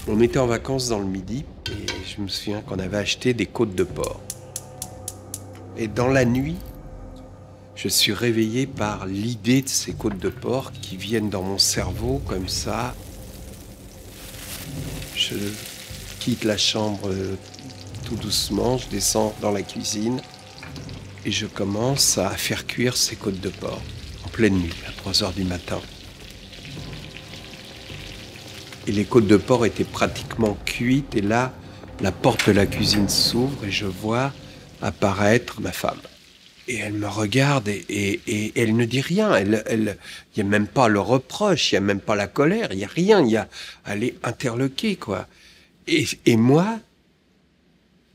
On était en vacances dans le Midi et je me souviens qu'on avait acheté des côtes de porc. Et dans la nuit, je suis réveillé par l'idée de ces côtes de porc qui viennent dans mon cerveau comme ça. Je quitte la chambre tout doucement, je descends dans la cuisine et je commence à faire cuire ces côtes de porc en pleine nuit, à 3 heures du matin. Et les côtes de porc étaient pratiquement cuites et là, la porte de la cuisine s'ouvre et je vois apparaître ma femme. Et elle me regarde et elle ne dit rien. Il n'y a même pas le reproche, il n'y a même pas la colère, il n'y a rien. Elle est interloquée, quoi. Et moi,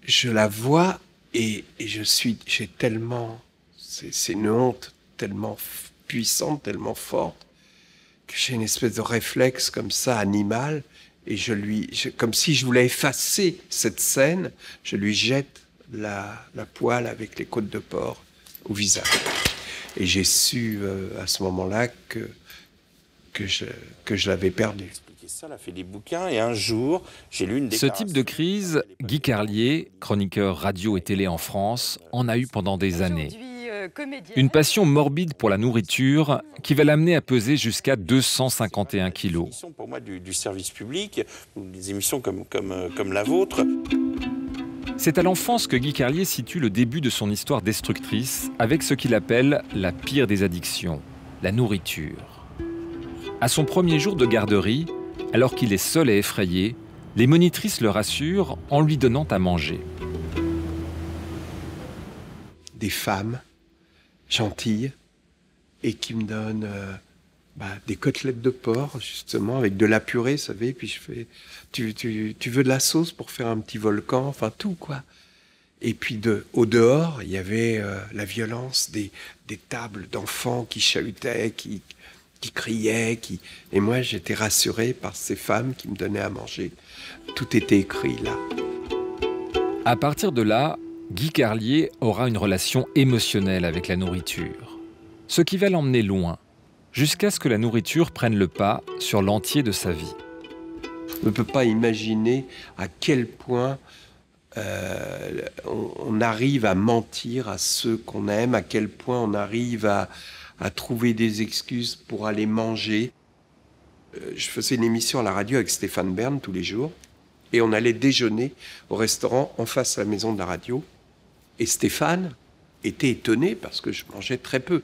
je la vois et j'ai tellement... C'est une honte tellement puissante, tellement forte, que j'ai une espèce de réflexe comme ça, animal, et comme si je voulais effacer cette scène, je lui jette la poêle avec les côtes de porc au visage. Et j'ai su à ce moment-là que je l'avais perdu. Ça, elle a fait des bouquins et un jour, j'ai lu une Ce type de crise, Guy Carlier, chroniqueur radio et télé en France, en a eu pendant des années. Une passion morbide pour la nourriture qui va l'amener à peser jusqu'à 251 kilos. Pour moi, du service public, ou des émissions comme la vôtre. C'est à l'enfance que Guy Carlier situe le début de son histoire destructrice avec ce qu'il appelle la pire des addictions, la nourriture. À son premier jour de garderie, alors qu'il est seul et effrayé, les monitrices le rassurent en lui donnant à manger. Des femmes gentilles et qui me donnent des côtelettes de porc, justement, avec de la purée, vous savez, puis je fais... Tu veux de la sauce pour faire un petit volcan, enfin tout, quoi. Et puis au dehors, il y avait la violence des tables d'enfants qui chahutaient, qui criaient, et moi j'étais rassuré par ces femmes qui me donnaient à manger. Tout était écrit là. À partir de là, Guy Carlier aura une relation émotionnelle avec la nourriture. Ce qui va l'emmener loin, jusqu'à ce que la nourriture prenne le pas sur l'entier de sa vie. On ne peut pas imaginer à quel point on arrive à mentir à ceux qu'on aime, à quel point on arrive à trouver des excuses pour aller manger. Je faisais une émission à la radio avec Stéphane Bern tous les jours et on allait déjeuner au restaurant en face à la maison de la radio. Et Stéphane était étonné parce que je mangeais très peu.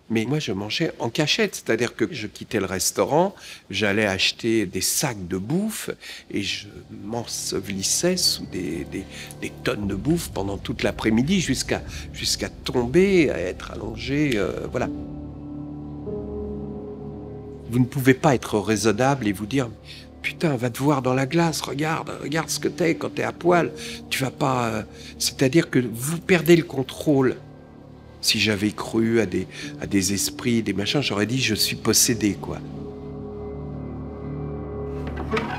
Mais moi, je mangeais en cachette, c'est-à-dire que je quittais le restaurant, j'allais acheter des sacs de bouffe et je m'ensevelissais sous des tonnes de bouffe pendant toute l'après-midi jusqu'à tomber, à être allongé, voilà. Vous ne pouvez pas être raisonnable et vous dire « Putain, va te voir dans la glace, regarde ce que t'es quand t'es à poil. » Tu vas pas... C'est-à-dire que vous perdez le contrôle. Si j'avais cru à des esprits, des machins, j'aurais dit « je suis possédé », quoi.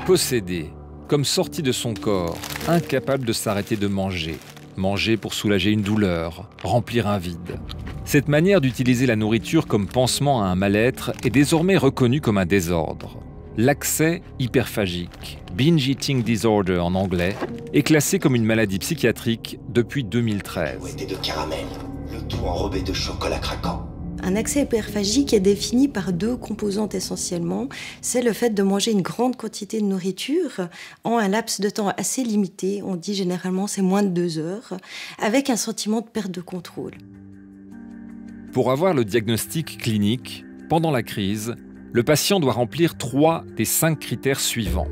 Possédé, comme sorti de son corps, incapable de s'arrêter de manger. Manger pour soulager une douleur, remplir un vide. Cette manière d'utiliser la nourriture comme pansement à un mal-être est désormais reconnue comme un désordre. L'accès hyperphagique, binge eating disorder en anglais, est classé comme une maladie psychiatrique depuis 2013. Boîte de caramel, le tout enrobé de chocolat craquant. Un accès hyperphagique est défini par 2 composantes essentiellement. C'est le fait de manger une grande quantité de nourriture en un laps de temps assez limité, on dit généralement c'est moins de 2 heures, avec un sentiment de perte de contrôle. Pour avoir le diagnostic clinique, pendant la crise, le patient doit remplir 3 des 5 critères suivants.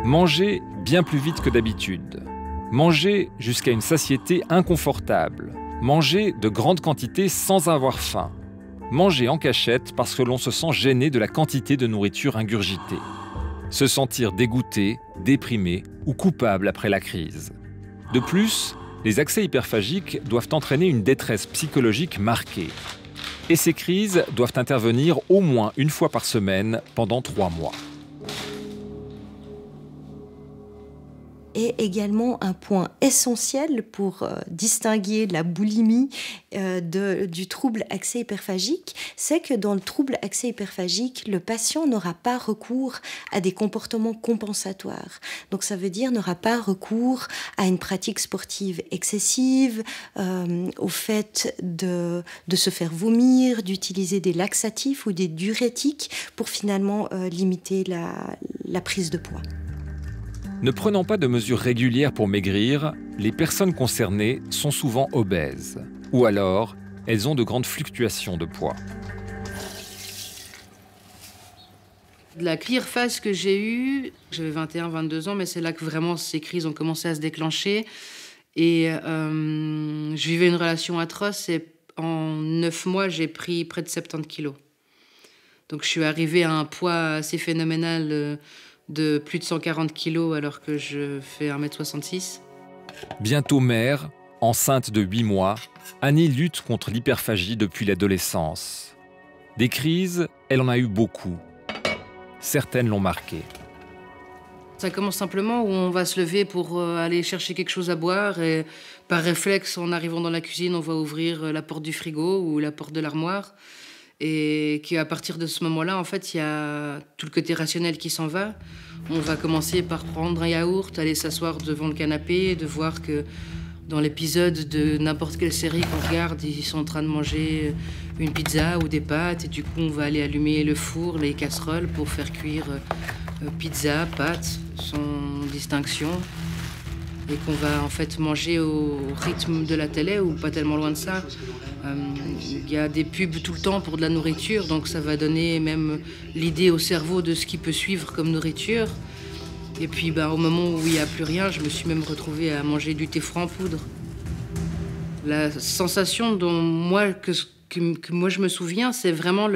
Manger bien plus vite que d'habitude. Manger jusqu'à une satiété inconfortable. Manger de grandes quantités sans avoir faim. Manger en cachette parce que l'on se sent gêné de la quantité de nourriture ingurgitée. Se sentir dégoûté, déprimé ou coupable après la crise. De plus, les accès hyperphagiques doivent entraîner une détresse psychologique marquée. Et ces crises doivent intervenir au moins 1 fois par semaine pendant 3 mois. est également un point essentiel pour distinguer la boulimie du trouble accès hyperphagique. C'est que dans le trouble accès hyperphagique, le patient n'aura pas recours à des comportements compensatoires. Donc ça veut dire n'aura pas recours à une pratique sportive excessive, au fait de se faire vomir, d'utiliser des laxatifs ou des diurétiques pour finalement limiter la prise de poids. Ne prenant pas de mesures régulières pour maigrir, les personnes concernées sont souvent obèses. Ou alors, elles ont de grandes fluctuations de poids. La pire phase que j'ai eue, j'avais 21-22 ans, mais c'est là que vraiment ces crises ont commencé à se déclencher. Et je vivais une relation atroce et en 9 mois, j'ai pris près de 70 kilos. Donc je suis arrivée à un poids assez phénoménal de plus de 140 kilos alors que je fais 1m66. Bientôt mère, enceinte de 8 mois, Annie lutte contre l'hyperphagie depuis l'adolescence. Des crises, elle en a eu beaucoup. Certaines l'ont marquée. Ça commence simplement où on va se lever pour aller chercher quelque chose à boire et par réflexe, en arrivant dans la cuisine, on va ouvrir la porte du frigo ou la porte de l'armoire. Et qu'à partir de ce moment-là, en fait, il y a tout le côté rationnel qui s'en va. On va commencer par prendre un yaourt, aller s'asseoir devant le canapé, de voir que dans l'épisode de n'importe quelle série qu'on regarde, ils sont en train de manger une pizza ou des pâtes. Et du coup, on va aller allumer le four, les casseroles pour faire cuire pizza, pâtes, sans distinction. Et qu'on va en fait manger au rythme de la télé ou pas tellement loin de ça. Il y a des pubs tout le temps pour de la nourriture, donc ça va donner même l'idée au cerveau de ce qui peut suivre comme nourriture. Et puis au moment où il n'y a plus rien, je me suis même retrouvée à manger du thé froid en poudre. La sensation dont que moi je me souviens, c'est vraiment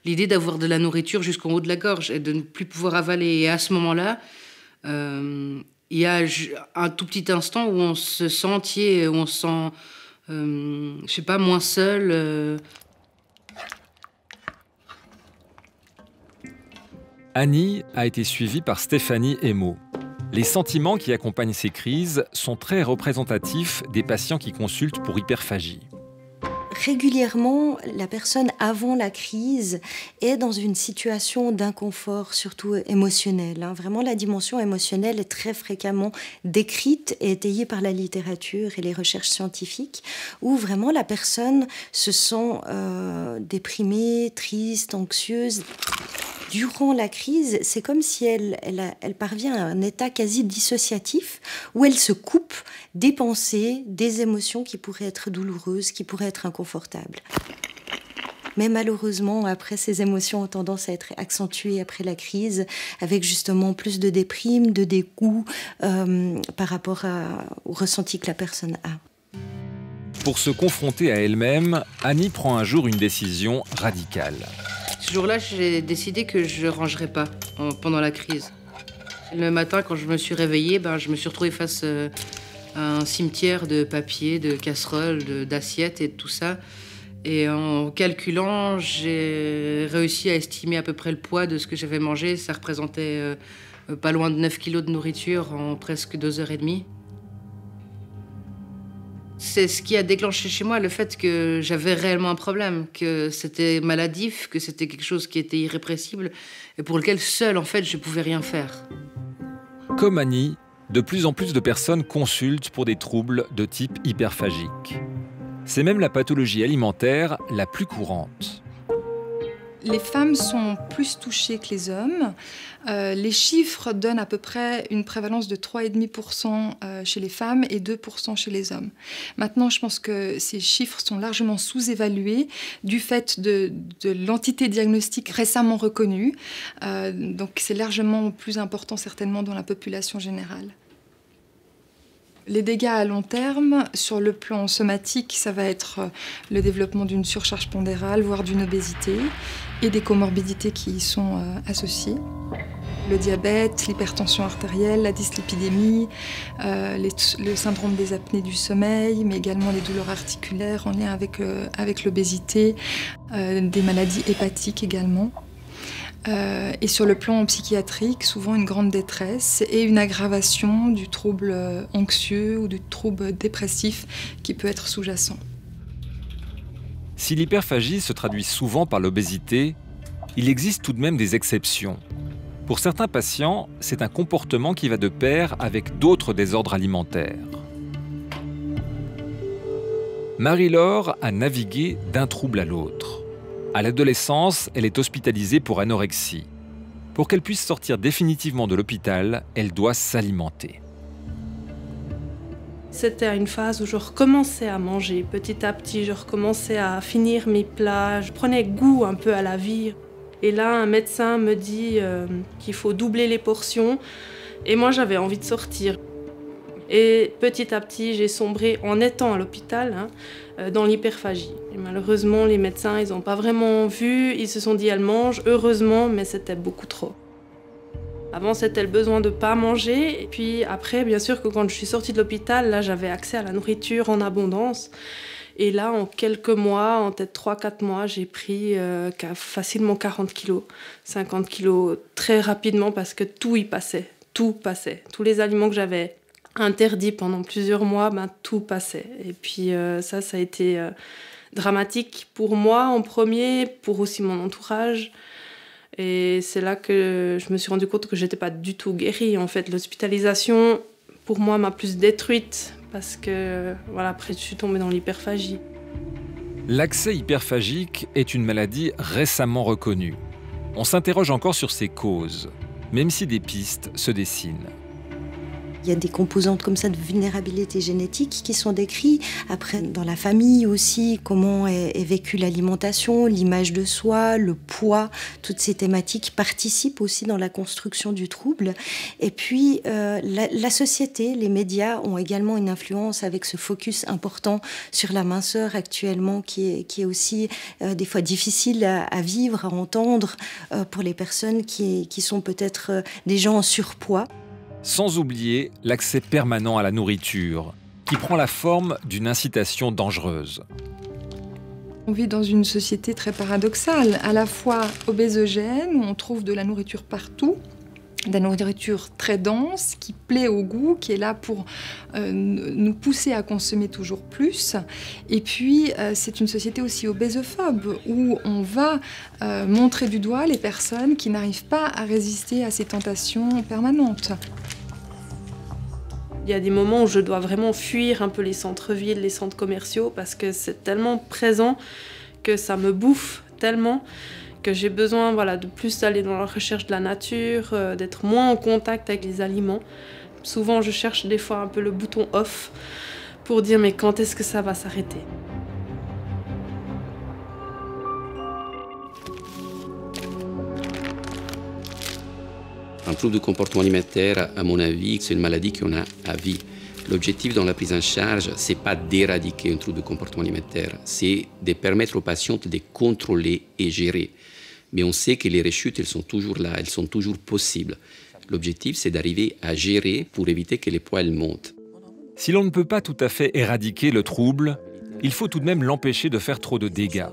l'idée d'avoir de la nourriture jusqu'en haut de la gorge et de ne plus pouvoir avaler. Et à ce moment-là, il y a un tout petit instant où on se sent entier, où on se sent, je sais pas, moins seul. Annie a été suivie par Stéphanie Emo. Les sentiments qui accompagnent ces crises sont très représentatifs des patients qui consultent pour hyperphagie. Régulièrement, la personne avant la crise est dans une situation d'inconfort, surtout émotionnel. Vraiment, la dimension émotionnelle est très fréquemment décrite et étayée par la littérature et les recherches scientifiques, où vraiment la personne se sent déprimée, triste, anxieuse. Durant la crise, c'est comme si elle parvient à un état quasi dissociatif où elle se coupe des pensées, des émotions qui pourraient être douloureuses, qui pourraient être inconfortables. Mais malheureusement, après, ces émotions ont tendance à être accentuées après la crise, avec justement plus de déprime, de dégoût par rapport au ressenti que la personne a. Pour se confronter à elle-même, Annie prend un jour une décision radicale. Ce jour-là, j'ai décidé que je ne rangerais pas pendant la crise. Le matin, quand je me suis réveillée, je me suis retrouvée face à un cimetière de papier, de casseroles, d'assiettes et de tout ça. Et en calculant, j'ai réussi à estimer à peu près le poids de ce que j'avais mangé. Ça représentait pas loin de 9 kilos de nourriture en presque 2h30. C'est ce qui a déclenché chez moi le fait que j'avais réellement un problème, que c'était maladif, que c'était quelque chose qui était irrépressible et pour lequel seule, en fait, je ne pouvais rien faire. Comme Annie, de plus en plus de personnes consultent pour des troubles de type hyperphagique. C'est même la pathologie alimentaire la plus courante. Les femmes sont plus touchées que les hommes. Les chiffres donnent à peu près une prévalence de 3,5% chez les femmes et 2% chez les hommes. Maintenant, je pense que ces chiffres sont largement sous-évalués du fait de l'entité diagnostique récemment reconnue. Donc c'est largement plus important certainement dans la population générale. Les dégâts à long terme, sur le plan somatique, ça va être le développement d'une surcharge pondérale, voire d'une obésité, et des comorbidités qui y sont associées. Le diabète, l'hypertension artérielle, la dyslipidémie, le syndrome des apnées du sommeil, mais également les douleurs articulaires en lien avec l'obésité, des maladies hépatiques également. Et sur le plan psychiatrique, souvent une grande détresse et une aggravation du trouble anxieux ou du trouble dépressif qui peut être sous-jacent. Si l'hyperphagie se traduit souvent par l'obésité, il existe tout de même des exceptions. Pour certains patients, c'est un comportement qui va de pair avec d'autres désordres alimentaires. Marie-Laure a navigué d'un trouble à l'autre. À l'adolescence, elle est hospitalisée pour anorexie. Pour qu'elle puisse sortir définitivement de l'hôpital, elle doit s'alimenter. C'était une phase où je recommençais à manger. Petit à petit, je recommençais à finir mes plats. Je prenais goût un peu à la vie. Et là, un médecin me dit qu'il faut doubler les portions. Et moi, j'avais envie de sortir. Et petit à petit, j'ai sombré en étant à l'hôpital dans l'hyperphagie. Et malheureusement, les médecins, ils n'ont pas vraiment vu. Ils se sont dit, elle mange, heureusement, mais c'était beaucoup trop. Avant, c'était le besoin de ne pas manger. Et puis après, bien sûr que quand je suis sortie de l'hôpital, là, j'avais accès à la nourriture en abondance. Et là, en quelques mois, en peut-être 3-4 mois, j'ai pris facilement 40 kilos, 50 kilos très rapidement parce que tout y passait. Tout passait. Tous les aliments que j'avais interdits pendant plusieurs mois, tout passait. Et puis ça a été dramatique pour moi en premier, pour aussi mon entourage. Et c'est là que je me suis rendu compte que je n'étais pas du tout guérie. En fait, l'hospitalisation, pour moi, m'a plus détruite parce que, voilà, après, je suis tombée dans l'hyperphagie. L'accès hyperphagique est une maladie récemment reconnue. On s'interroge encore sur ses causes, même si des pistes se dessinent. Il y a des composantes comme ça de vulnérabilité génétique qui sont décrites. Après, dans la famille aussi, comment est vécue l'alimentation, l'image de soi, le poids, toutes ces thématiques participent aussi dans la construction du trouble. Et puis, la société, les médias ont également une influence avec ce focus important sur la minceur actuellement qui est aussi des fois difficile à vivre, à entendre pour les personnes qui sont peut-être des gens en surpoids. Sans oublier l'accès permanent à la nourriture, qui prend la forme d'une incitation dangereuse. On vit dans une société très paradoxale, à la fois obésogène, où on trouve de la nourriture partout, de la nourriture très dense, qui plaît au goût, qui est là pour nous pousser à consommer toujours plus. Et puis, c'est une société aussi obésophobe, où on va montrer du doigt les personnes qui n'arrivent pas à résister à ces tentations permanentes. Il y a des moments où je dois vraiment fuir un peu les centres-villes, les centres commerciaux, parce que c'est tellement présent que ça me bouffe tellement que j'ai besoin de plus aller dans la recherche de la nature, d'être moins en contact avec les aliments. Souvent, je cherche des fois un peu le bouton off pour dire mais quand est-ce que ça va s'arrêter ? Un trouble du comportement alimentaire, à mon avis, c'est une maladie qu'on a à vie. L'objectif dans la prise en charge, ce n'est pas d'éradiquer un trouble du comportement alimentaire, c'est de permettre aux patients de contrôler et gérer. Mais on sait que les rechutes, elles sont toujours là, elles sont toujours possibles. L'objectif, c'est d'arriver à gérer pour éviter que les poids montent. Si l'on ne peut pas tout à fait éradiquer le trouble, il faut tout de même l'empêcher de faire trop de dégâts.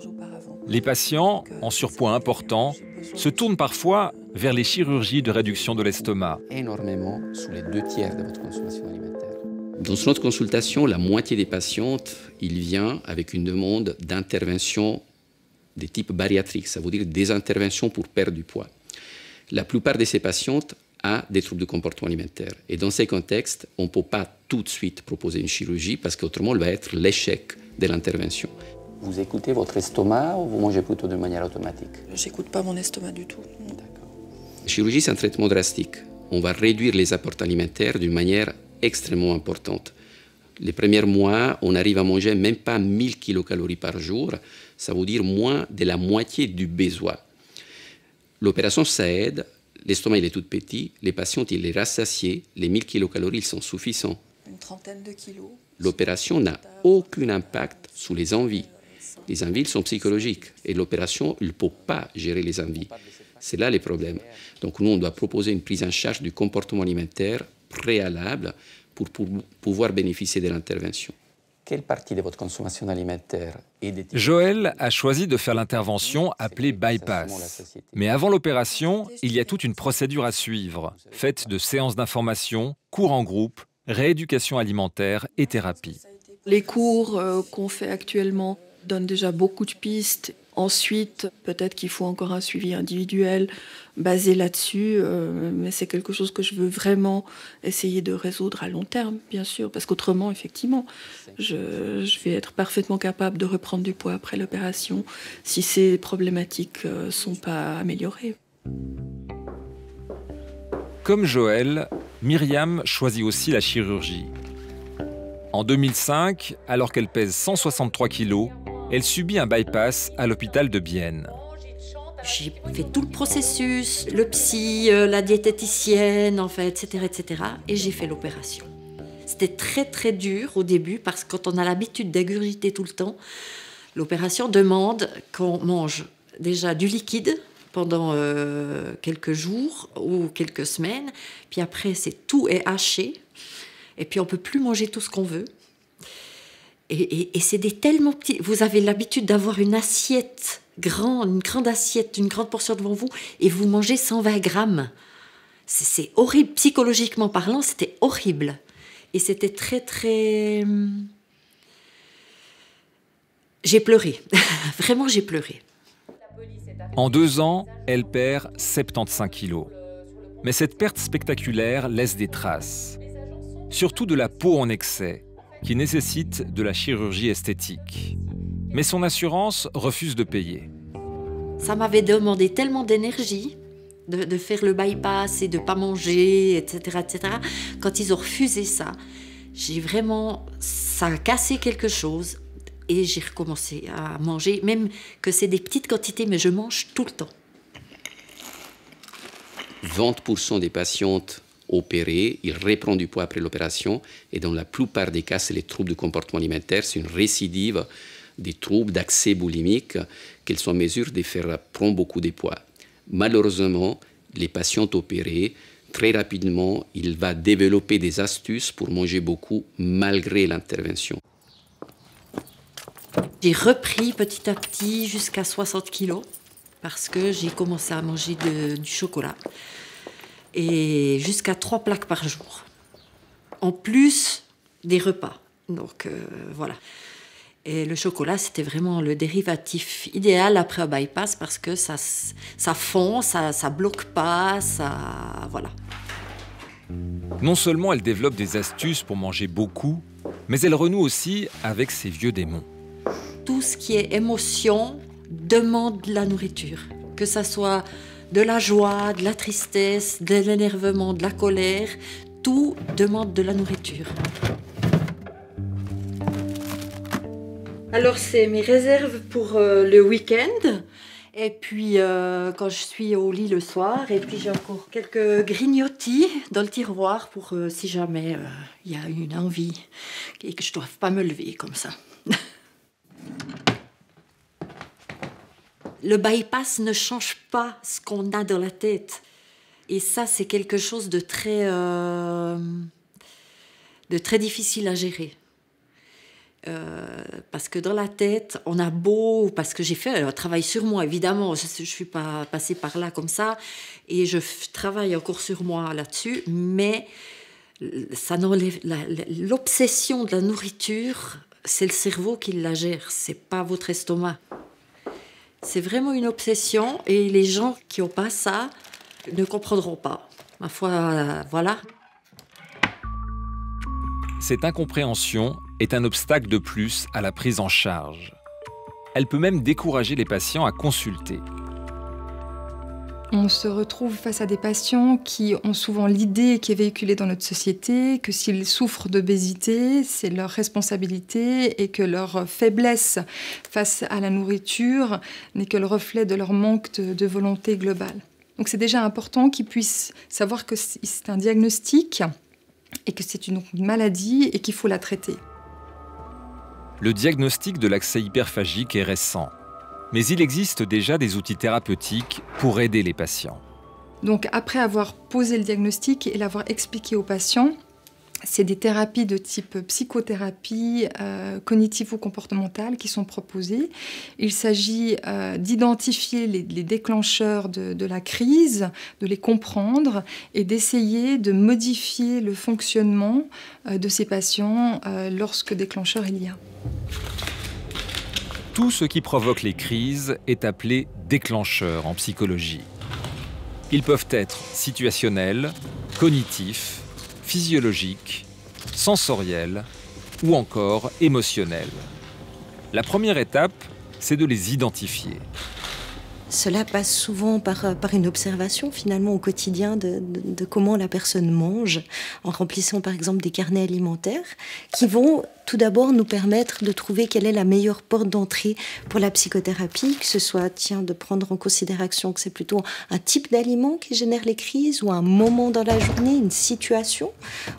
Les patients, en surpoids important, se tournent parfois vers les chirurgies de réduction de l'estomac. Énormément sous les 2/3 de votre consommation alimentaire. Dans notre consultation, la moitié des patientes, il vient avec une demande d'intervention de type bariatrique, ça veut dire des interventions pour perdre du poids. La plupart de ces patientes ont des troubles de comportement alimentaire. Et dans ces contextes, on ne peut pas tout de suite proposer une chirurgie parce qu'autrement, elle va être l'échec de l'intervention. Vous écoutez votre estomac ou vous mangez plutôt de manière automatique? J'écoute pas mon estomac du tout. D'accord. La chirurgie, c'est un traitement drastique. On va réduire les apports alimentaires d'une manière extrêmement importante. Les premiers mois, on arrive à manger même pas 1000 kilocalories par jour. Ça veut dire moins de la moitié du besoin. L'opération, ça aide. L'estomac, il est tout petit. Les patients, il est rassasié. Les 1000 kilocalories, ils sont suffisants. Une trentaine de kilos. L'opération n'a aucun impact sur les envies. Les envies sont psychologiques et l'opération ne peut pas gérer les envies. C'est là les problèmes. Donc nous, on doit proposer une prise en charge du comportement alimentaire préalable pour pouvoir bénéficier de l'intervention. quelle partie de votre consommation alimentaire est... Joël a choisi de faire l'intervention appelée bypass. Mais avant l'opération, il y a toute une procédure à suivre, faite de séances d'information, cours en groupe, rééducation alimentaire et thérapie. Les cours qu'on fait actuellement donnent déjà beaucoup de pistes. Ensuite, peut-être qu'il faut encore un suivi individuel basé là-dessus, mais c'est quelque chose que je veux vraiment essayer de résoudre à long terme, bien sûr, parce qu'autrement, effectivement, je vais être parfaitement capable de reprendre du poids après l'opération si ces problématiques ne sont pas améliorées. Comme Joël, Myriam choisit aussi la chirurgie. En 2005, alors qu'elle pèse 163 kilos, elle subit un bypass à l'hôpital de Bienne. J'ai fait tout le processus, le psy, la diététicienne, enfin, etc., etc. Et j'ai fait l'opération. C'était très, très dur au début parce que quand on a l'habitude d'ingurgiter tout le temps, l'opération demande qu'on mange déjà du liquide pendant quelques jours ou quelques semaines. Puis après, tout est haché. Et puis on ne peut plus manger tout ce qu'on veut. Et c'est des tellement petits... Vous avez l'habitude d'avoir une assiette grande, une grande assiette, une grande portion devant vous, et vous mangez 120 grammes. C'est horrible, psychologiquement parlant, c'était horrible. Et c'était très, très... J'ai pleuré. Vraiment, j'ai pleuré. En 2 ans, elle perd 75 kilos. Mais cette perte spectaculaire laisse des traces. Surtout de la peau en excès, qui nécessite de la chirurgie esthétique. Mais son assurance refuse de payer. Ça m'avait demandé tellement d'énergie de faire le bypass et de ne pas manger, etc., etc. Quand ils ont refusé ça, ça a cassé quelque chose et j'ai recommencé à manger, même que c'est des petites quantités, mais je mange tout le temps. 20% des patientes opérées, ils reprennent du poids après l'opération et dans la plupart des cas, c'est les troubles du comportement alimentaire, c'est une récidive des troubles d'accès boulimique qu'elles sont en mesure de faire prendre beaucoup de poids. Malheureusement, les patients opérés, très rapidement, ils vont développer des astuces pour manger beaucoup malgré l'intervention. J'ai repris petit à petit jusqu'à 60 kilos parce que j'ai commencé à manger du chocolat. Et jusqu'à 3 plaques par jour, en plus des repas. Donc voilà. Et le chocolat, c'était vraiment le dérivatif idéal après un bypass parce que ça fond, ça bloque pas, voilà. Non seulement elle développe des astuces pour manger beaucoup, mais elle renoue aussi avec ses vieux démons. Tout ce qui est émotion demande de la nourriture, que ça soit de la joie, de la tristesse, de l'énervement, de la colère, tout demande de la nourriture. Alors c'est mes réserves pour le week-end, et puis quand je suis au lit le soir, et puis j'ai encore quelques grignotis dans le tiroir pour si jamais il y a une envie et que je ne doive pas me lever comme ça. Le bypass ne change pas ce qu'on a dans la tête. Et ça, c'est quelque chose de très difficile à gérer. Parce que dans la tête, on a beau... Parce que j'ai fait un travail sur moi, évidemment. Je ne suis pas passée par là comme ça. Et je travaille encore sur moi là-dessus. Mais ça n'enlève... L'obsession de la nourriture, c'est le cerveau qui la gère. Ce n'est pas votre estomac. C'est vraiment une obsession et les gens qui n'ont pas ça ne comprendront pas. Ma foi, voilà. Cette incompréhension est un obstacle de plus à la prise en charge. Elle peut même décourager les patients à consulter. On se retrouve face à des patients qui ont souvent l'idée qui est véhiculée dans notre société que s'ils souffrent d'obésité, c'est leur responsabilité et que leur faiblesse face à la nourriture n'est que le reflet de leur manque de volonté globale. Donc c'est déjà important qu'ils puissent savoir que c'est un diagnostic et que c'est une maladie et qu'il faut la traiter. Le diagnostic de l'accès hyperphagique est récent. Mais il existe déjà des outils thérapeutiques pour aider les patients. Donc après avoir posé le diagnostic et l'avoir expliqué aux patients, C'est des thérapies de type psychothérapie cognitivo-comportementale qui sont proposées. Il s'agit d'identifier les déclencheurs de la crise, de les comprendre et d'essayer de modifier le fonctionnement de ces patients lorsque déclencheur il y a. Tout ce qui provoque les crises est appelé déclencheur en psychologie. Ils peuvent être situationnels, cognitifs, physiologiques, sensoriels ou encore émotionnels. La première étape, c'est de les identifier. Cela passe souvent par une observation finalement au quotidien de comment la personne mange, en remplissant par exemple des carnets alimentaires qui vont tout d'abord nous permettre de trouver quelle est la meilleure porte d'entrée pour la psychothérapie, que ce soit de prendre en considération que c'est plutôt un type d'aliment qui génère les crises ou un moment dans la journée, une situation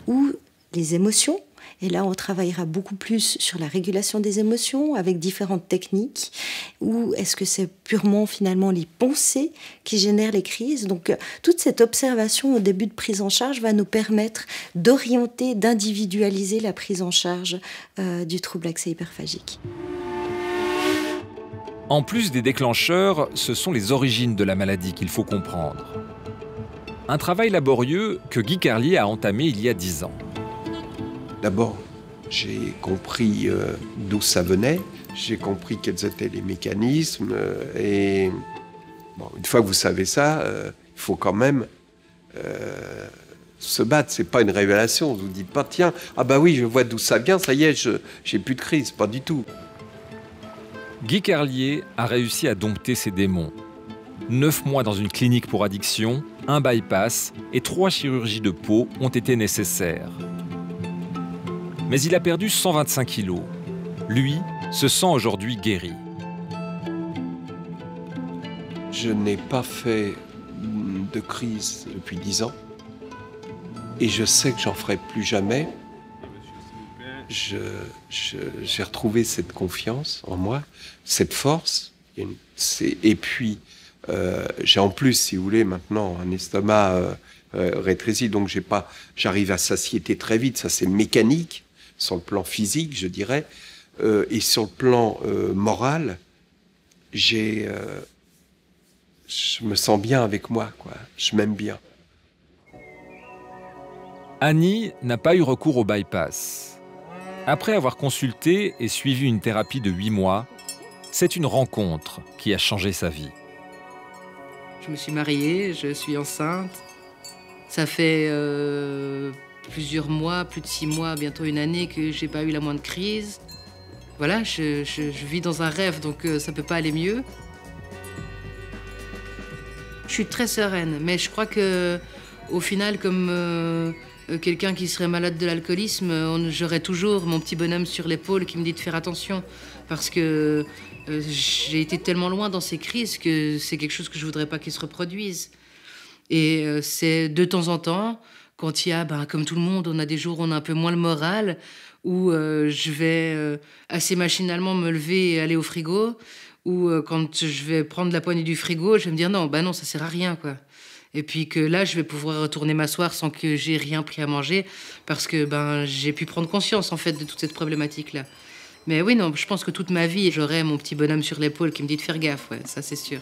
ou les émotions. Et là, on travaillera beaucoup plus sur la régulation des émotions avec différentes techniques. Ou est-ce que c'est purement finalement les pensées qui génèrent les crises? Donc, toute cette observation au début de prise en charge va nous permettre d'orienter, d'individualiser la prise en charge du trouble accès hyperphagique. En plus des déclencheurs, ce sont les origines de la maladie qu'il faut comprendre. Un travail laborieux que Guy Carlier a entamé il y a 10 ans. D'abord, j'ai compris d'où ça venait, j'ai compris quels étaient les mécanismes, et bon, une fois que vous savez ça, il faut quand même se battre. C'est pas une révélation, vous ne dites pas, tiens, ah bah oui, je vois d'où ça vient, ça y est, j'ai plus de crise, pas du tout. Guy Carlier a réussi à dompter ses démons. 9 mois dans une clinique pour addiction, un bypass et 3 chirurgies de peau ont été nécessaires. Mais il a perdu 125 kilos. Lui se sent aujourd'hui guéri. Je n'ai pas fait de crise depuis 10 ans. Et je sais que j'en ferai plus jamais. J'ai retrouvé cette confiance en moi, cette force. Et puis, j'ai en plus, si vous voulez, maintenant un estomac rétréci. Donc, j'arrive à satiété très vite. Ça, c'est mécanique. Sur le plan physique, je dirais, et sur le plan moral, je me sens bien avec moi, quoi. Je m'aime bien. Annie n'a pas eu recours au bypass. Après avoir consulté et suivi une thérapie de 8 mois, c'est une rencontre qui a changé sa vie. Je me suis mariée, je suis enceinte. Ça fait plusieurs mois, plus de 6 mois, bientôt une année que j'ai pas eu la moindre crise. Voilà, je vis dans un rêve, donc ça peut pas aller mieux. Je suis très sereine, mais je crois que au final, comme quelqu'un qui serait malade de l'alcoolisme, j'aurais toujours mon petit bonhomme sur l'épaule qui me dit de faire attention, parce que j'ai été tellement loin dans ces crises que c'est quelque chose que je voudrais pas qu'il se reproduise. Et c'est de temps en temps, quand il y a, comme tout le monde, on a des jours où on a un peu moins le moral, où je vais assez machinalement me lever et aller au frigo, ou quand je vais prendre la poignée du frigo, je vais me dire non, non, ça sert à rien, quoi. Et puis que là, je vais pouvoir retourner m'asseoir sans que j'ai rien pris à manger, parce que j'ai pu prendre conscience, en fait, de toute cette problématique-là. Mais oui, non, je pense que toute ma vie, j'aurai mon petit bonhomme sur l'épaule qui me dit de faire gaffe, ouais, ça c'est sûr.